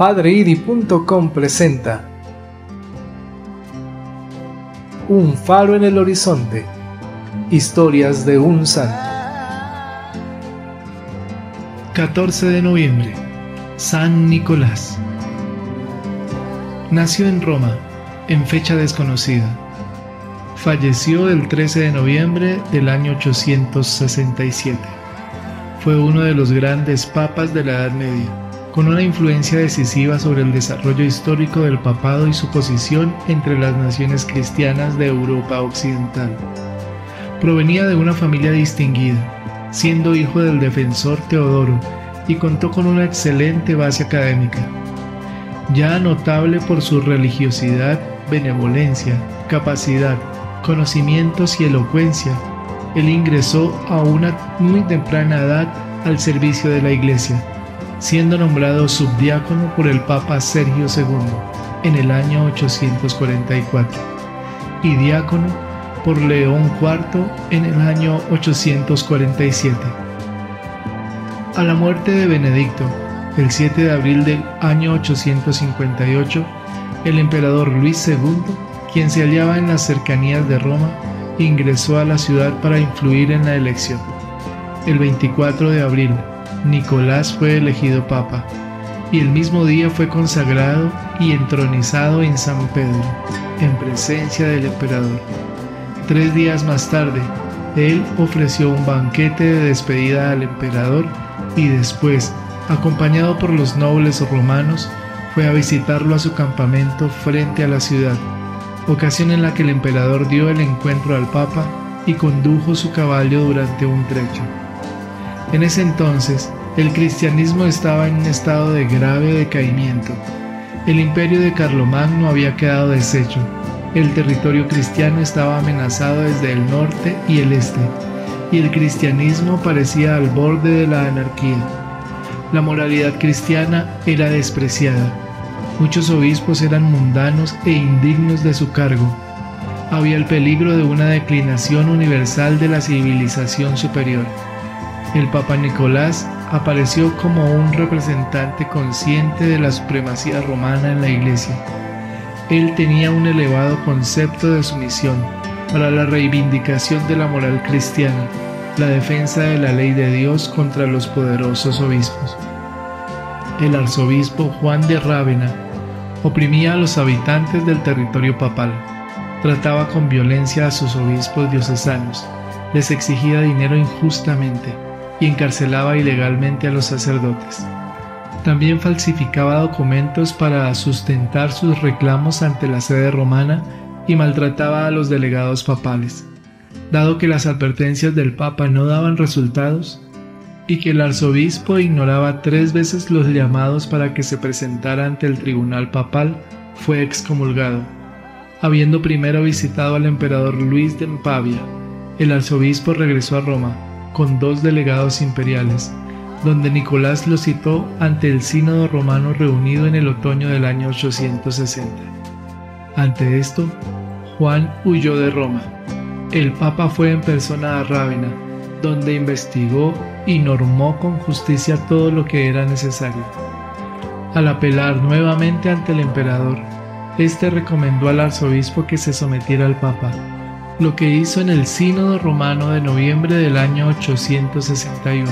PadreIdi.com presenta Un faro en el horizonte. Historias de un santo. 14 de noviembre. San Nicolás. Nació en Roma, en fecha desconocida. Falleció el 13 de noviembre del año 867. Fue uno de los grandes papas de la Edad Media, con una influencia decisiva sobre el desarrollo histórico del papado y su posición entre las naciones cristianas de Europa Occidental. Provenía de una familia distinguida, siendo hijo del defensor Teodoro, y contó con una excelente base académica. Ya notable por su religiosidad, benevolencia, capacidad, conocimientos y elocuencia, él ingresó a una muy temprana edad al servicio de la Iglesia, siendo nombrado subdiácono por el Papa Sergio II en el año 844 y diácono por León IV en el año 847. A la muerte de Benedicto, el 7 de abril del año 858, el emperador Luis II, quien se hallaba en las cercanías de Roma, ingresó a la ciudad para influir en la elección. El 24 de abril, Nicolás fue elegido papa, y el mismo día fue consagrado y entronizado en San Pedro, en presencia del emperador. 3 días más tarde, él ofreció un banquete de despedida al emperador y después, acompañado por los nobles romanos, fue a visitarlo a su campamento frente a la ciudad, ocasión en la que el emperador dio el encuentro al papa y condujo su caballo durante un trecho. En ese entonces, el cristianismo estaba en un estado de grave decaimiento. El imperio de Carlomagno había quedado deshecho. El territorio cristiano estaba amenazado desde el norte y el este, y el cristianismo parecía al borde de la anarquía. La moralidad cristiana era despreciada. Muchos obispos eran mundanos e indignos de su cargo. Había el peligro de una declinación universal de la civilización superior. El Papa Nicolás apareció como un representante consciente de la supremacía romana en la Iglesia. Él tenía un elevado concepto de sumisión para la reivindicación de la moral cristiana, la defensa de la ley de Dios contra los poderosos obispos. El arzobispo Juan de Rávena oprimía a los habitantes del territorio papal, trataba con violencia a sus obispos diocesanos, les exigía dinero injustamente y encarcelaba ilegalmente a los sacerdotes. También falsificaba documentos para sustentar sus reclamos ante la sede romana y maltrataba a los delegados papales. Dado que las advertencias del Papa no daban resultados y que el arzobispo ignoraba 3 veces los llamados para que se presentara ante el tribunal papal, fue excomulgado. Habiendo primero visitado al emperador Luis de Pavia, el arzobispo regresó a Roma con 2 delegados imperiales, donde Nicolás lo citó ante el sínodo romano reunido en el otoño del año 860. Ante esto, Juan huyó de Roma. El Papa fue en persona a Rávena, donde investigó y normó con justicia todo lo que era necesario. Al apelar nuevamente ante el emperador, este recomendó al arzobispo que se sometiera al Papa, lo que hizo en el sínodo romano de noviembre del año 861.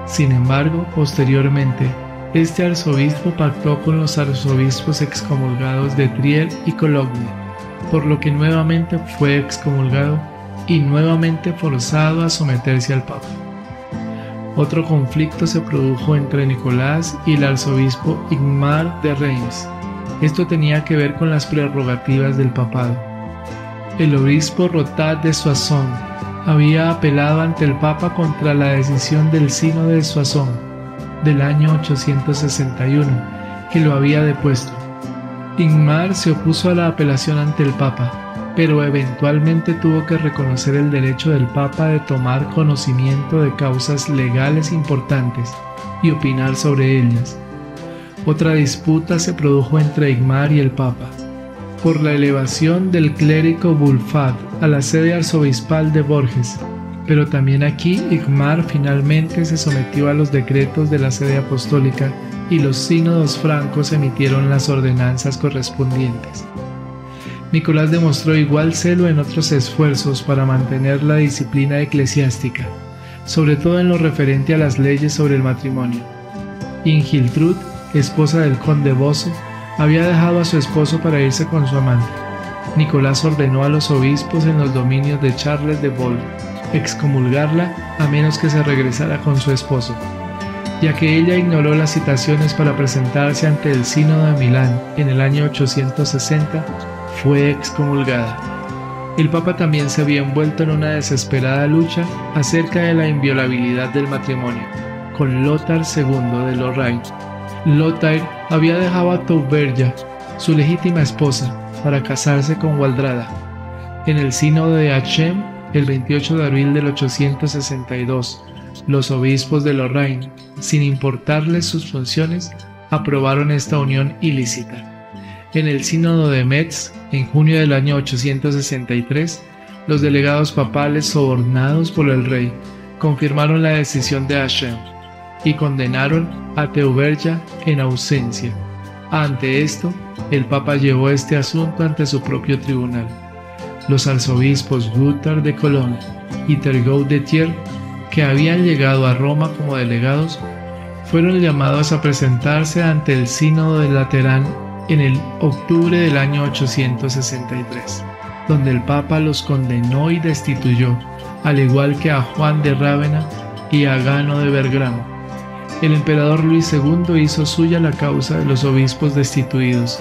Sin embargo, posteriormente, este arzobispo pactó con los arzobispos excomulgados de Trier y Cologne, por lo que nuevamente fue excomulgado y nuevamente forzado a someterse al Papa. Otro conflicto se produjo entre Nicolás y el arzobispo Igmar de Reims. Esto tenía que ver con las prerrogativas del papado. El obispo Rotat de Soissons había apelado ante el Papa contra la decisión del Sínodo de Soissons del año 861, que lo había depuesto. Igmar se opuso a la apelación ante el Papa, pero eventualmente tuvo que reconocer el derecho del Papa de tomar conocimiento de causas legales importantes y opinar sobre ellas. Otra disputa se produjo entre Igmar y el Papa, por la elevación del clérigo Wulfat a la sede arzobispal de Bourges, pero también aquí Igmar finalmente se sometió a los decretos de la sede apostólica y los sínodos francos emitieron las ordenanzas correspondientes. Nicolás demostró igual celo en otros esfuerzos para mantener la disciplina eclesiástica, sobre todo en lo referente a las leyes sobre el matrimonio. Ingiltrud, esposa del conde Boso, había dejado a su esposo para irse con su amante. Nicolás ordenó a los obispos en los dominios de Charles de Bold excomulgarla a menos que se regresara con su esposo. Ya que ella ignoró las citaciones para presentarse ante el Sínodo de Milán en el año 860, fue excomulgada. El Papa también se había envuelto en una desesperada lucha acerca de la inviolabilidad del matrimonio con Lothar II de Lorraine. Lothar había dejado a Tauberya, su legítima esposa, para casarse con Waldrada. En el Sínodo de Achem, el 28 de abril del 862, los obispos de Lorraine, sin importarles sus funciones, aprobaron esta unión ilícita. En el Sínodo de Metz, en junio del año 863, los delegados papales sobornados por el rey confirmaron la decisión de Achem y condenaron a Tauberya en ausencia. Ante esto, el Papa llevó este asunto ante su propio tribunal. Los arzobispos Guthard de Cologne y Turgot de Thiers, que habían llegado a Roma como delegados, fueron llamados a presentarse ante el Sínodo de Laterán en el octubre del año 863, donde el Papa los condenó y destituyó, al igual que a Juan de Rávena y a Gano de Bergamo. El emperador Luis II hizo suya la causa de los obispos destituidos,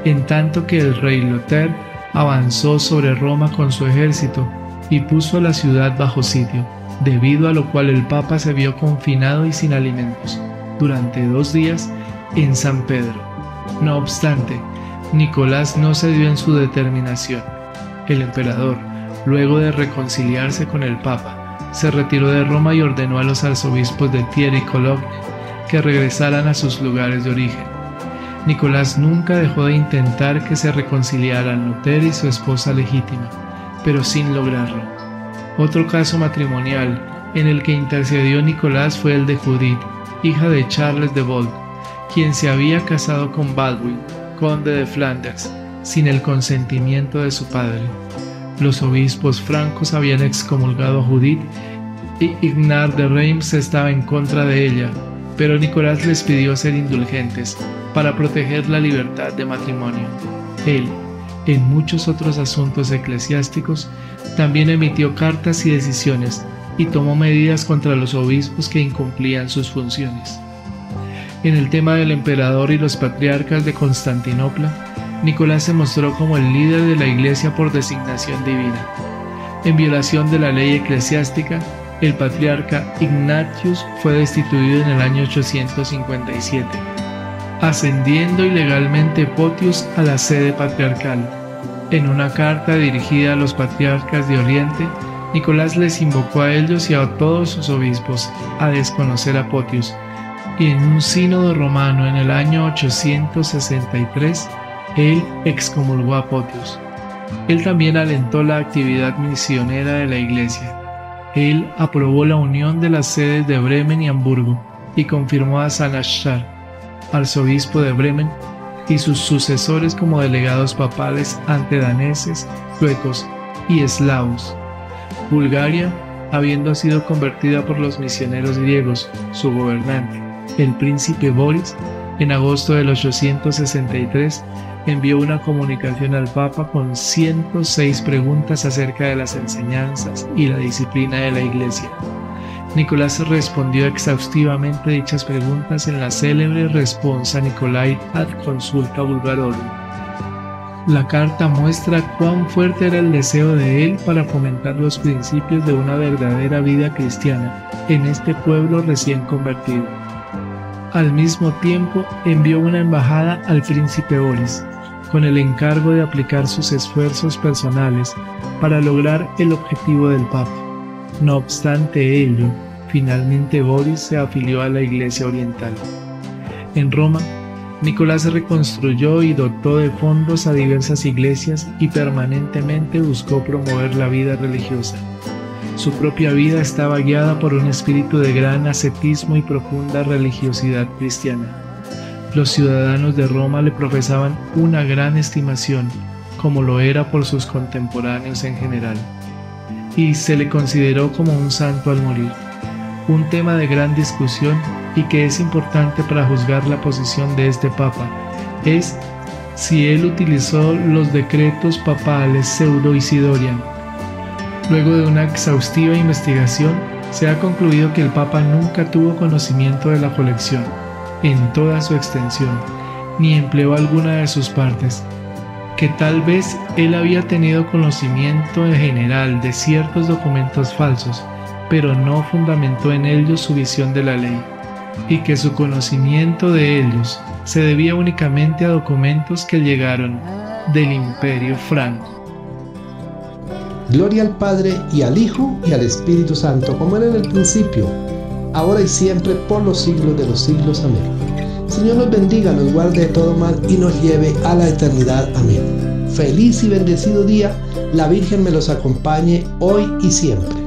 en tanto que el rey Lothair avanzó sobre Roma con su ejército y puso a la ciudad bajo sitio, debido a lo cual el Papa se vio confinado y sin alimentos durante 2 días en San Pedro. No obstante, Nicolás no cedió en su determinación. El emperador, luego de reconciliarse con el Papa, se retiró de Roma y ordenó a los arzobispos de Thiers y Cologne que regresaran a sus lugares de origen. Nicolás nunca dejó de intentar que se reconciliaran Lothair y su esposa legítima, pero sin lograrlo. Otro caso matrimonial en el que intercedió Nicolás fue el de Judith, hija de Charles de Bold, quien se había casado con Baldwin, conde de Flandes, sin el consentimiento de su padre. Los obispos francos habían excomulgado a Judith y Ignard de Reims estaba en contra de ella, pero Nicolás les pidió ser indulgentes para proteger la libertad de matrimonio. Él, en muchos otros asuntos eclesiásticos, también emitió cartas y decisiones y tomó medidas contra los obispos que incumplían sus funciones. En el tema del emperador y los patriarcas de Constantinopla, Nicolás se mostró como el líder de la Iglesia por designación divina. En violación de la ley eclesiástica, el patriarca Ignatius fue destituido en el año 857, ascendiendo ilegalmente Photius a la sede patriarcal. En una carta dirigida a los patriarcas de Oriente, Nicolás les invocó a ellos y a todos sus obispos a desconocer a Photius, y en un sínodo romano en el año 863, él excomulgó a Photius. Él también alentó la actividad misionera de la Iglesia. Él aprobó la unión de las sedes de Bremen y Hamburgo y confirmó a San Ashar, arzobispo de Bremen, y sus sucesores como delegados papales ante daneses, suecos y eslavos. Bulgaria, habiendo sido convertida por los misioneros griegos, su gobernante, el príncipe Boris, en agosto del 863, envió una comunicación al Papa con 106 preguntas acerca de las enseñanzas y la disciplina de la Iglesia. Nicolás respondió exhaustivamente dichas preguntas en la célebre Responsa Nicolae ad Consulta Bulgarorum. La carta muestra cuán fuerte era el deseo de él para fomentar los principios de una verdadera vida cristiana en este pueblo recién convertido. Al mismo tiempo, envió una embajada al príncipe Boris, con el encargo de aplicar sus esfuerzos personales para lograr el objetivo del Papa. No obstante ello, finalmente Boris se afilió a la Iglesia Oriental. En Roma, Nicolás reconstruyó y dotó de fondos a diversas iglesias y permanentemente buscó promover la vida religiosa. Su propia vida estaba guiada por un espíritu de gran ascetismo y profunda religiosidad cristiana. Los ciudadanos de Roma le profesaban una gran estimación, como lo era por sus contemporáneos en general, y se le consideró como un santo al morir. Un tema de gran discusión y que es importante para juzgar la posición de este papa es si él utilizó los decretos papales pseudo-isidorian. Luego de una exhaustiva investigación, se ha concluido que el papa nunca tuvo conocimiento de la colección en toda su extensión, ni empleó alguna de sus partes, que tal vez él había tenido conocimiento en general de ciertos documentos falsos, pero no fundamentó en ellos su visión de la ley, y que su conocimiento de ellos se debía únicamente a documentos que llegaron del Imperio Franco. Gloria al Padre, y al Hijo, y al Espíritu Santo, como era en el principio, ahora y siempre, por los siglos de los siglos. Amén. Señor nos bendiga, nos guarde de todo mal y nos lleve a la eternidad. Amén. Feliz y bendecido día. La Virgen me los acompañe hoy y siempre.